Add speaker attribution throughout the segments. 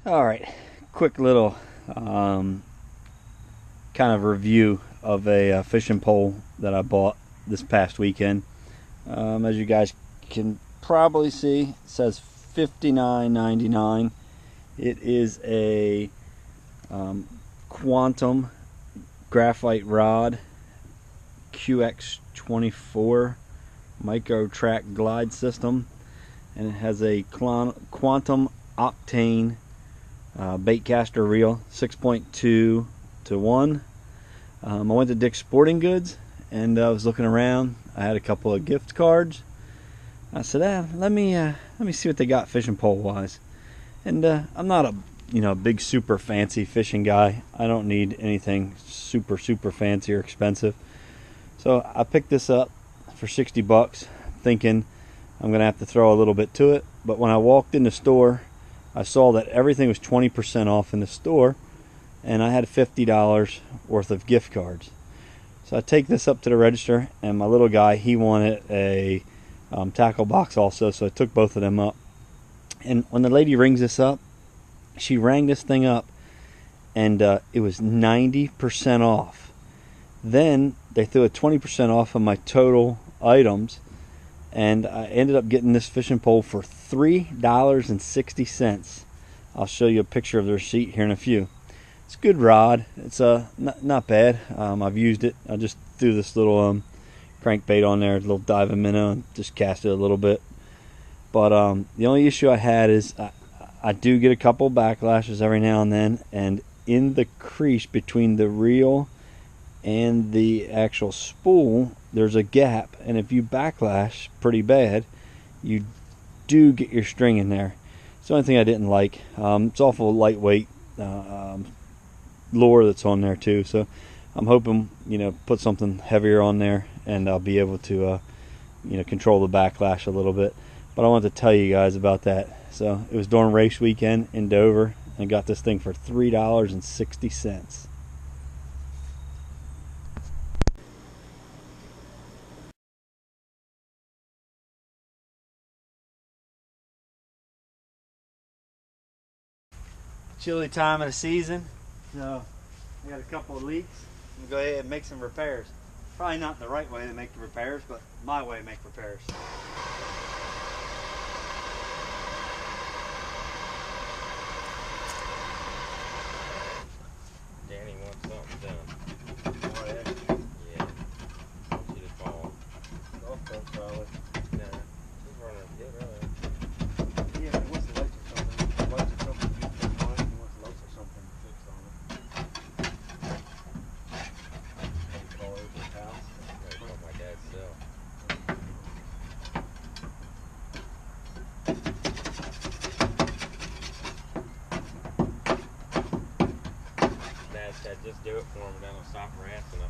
Speaker 1: All right, quick little kind of review of a fishing pole that I bought this past weekend. As you guys can probably see, it says $59.99. It is a Quantum graphite rod QX24 micro track glide system, and it has a Quantum Octane baitcaster reel, 6.2 to 1. I went to Dick's Sporting Goods and I was looking around. I had a couple of gift cards. I said, let me see what they got fishing pole wise. And I'm not a big super fancy fishing guy. I don't need anything super fancy or expensive. So I picked this up for 60 bucks, thinking I'm gonna have to throw a little bit to it. But when I walked in the store, I saw that everything was 20% off in the store, and I had $50 worth of gift cards. So I take this up to the register, and my little guy, he wanted a tackle box also, so I took both of them up. And when the lady rings this up, she rang this thing up, and it was 90% off. Then they threw a 20% off of my total items, and I ended up getting this fishing pole for $3.60. I'll show you a picture of the receipt here in a few. It's a good rod. It's not bad. I've used it. I just threw this little crankbait on there, a little diving minnow, and just cast it a little bit. But the only issue I had is I do get a couple backlashes every now and then, and in the crease between the reel and the actual spool, there's a gap, and if you backlash pretty bad, you do get your string in there. It's the only thing I didn't like. It's awful lightweight lure that's on there too, so I'm hoping put something heavier on there and I'll be able to control the backlash a little bit. But I wanted to tell you guys about that. So it was during race weekend in Dover, and got this thing for $3.60. Chilly time of the season, so we got a couple of leaks. I'm gonna go ahead and make some repairs. Probably not the right way to make the repairs, but my way to make repairs.
Speaker 2: Danny wants something done.
Speaker 1: Oh, yeah.
Speaker 2: Yeah. She just fall.
Speaker 1: Golf cart probably.
Speaker 2: Nah. She's running good earlier.
Speaker 1: Yeah, he wants the lights or something. The lights or something to fix on it. He wants the lights or something to fix on it. Maybe call over his house.
Speaker 2: Maybe call my dad's cell. Dad said just do it for him and then he'll stop harassing us.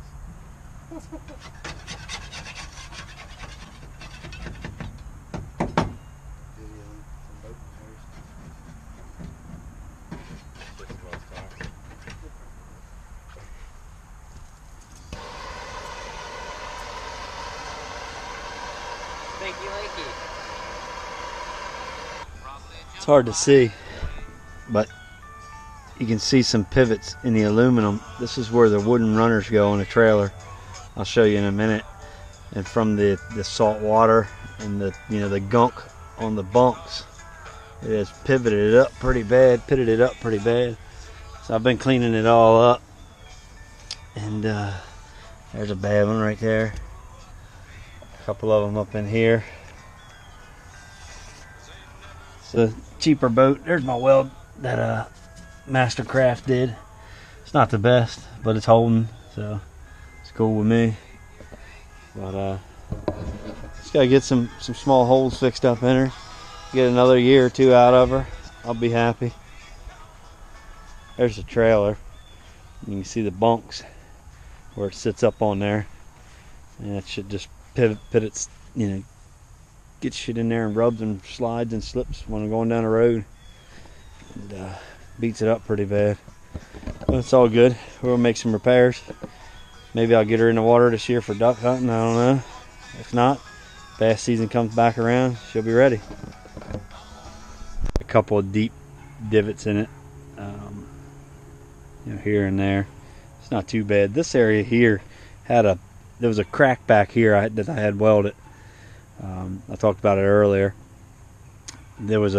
Speaker 2: Just the most toxic. Stinky Linky.
Speaker 1: It's hard to see, but you can see some pivots in the aluminum. This is where the wooden runners go in a trailer. I'll show you in a minute. And from the salt water and the gunk on the bunks, it has pitted it up pretty bad. So I've been cleaning it all up, and there's a bad one right there. A couple of them up in here. It's a cheaper boat. There's my weld that Mastercraft did. It's not the best, but it's holding, so it's cool with me. But just gotta get some small holes fixed up in her. Get another year or two out of her, I'll be happy. There's the trailer. You can see the bunks where it sits up on there, and it should just pivot its, get shit in there and rubs and slides and slips when I'm going down the road, and beats it up pretty bad. But it's all good. We'll make some repairs. Maybe I'll get her in the water this year for duck hunting. I don't know. If not, bass season comes back around, she'll be ready. A couple of deep divots in it you know, here and there. It's not too bad. This area here had there was a crack back here that I had welded. I talked about it earlier. There was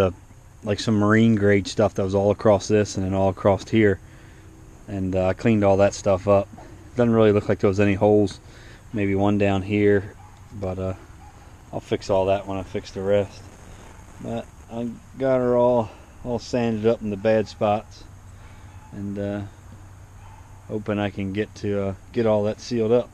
Speaker 1: like some marine grade stuff that was all across this and then all across here, and I cleaned all that stuff up. Doesn't really look like there was any holes. Maybe one down here, but I'll fix all that when I fix the rest. But I got her all sanded up in the bad spots, and hoping I can get all that sealed up.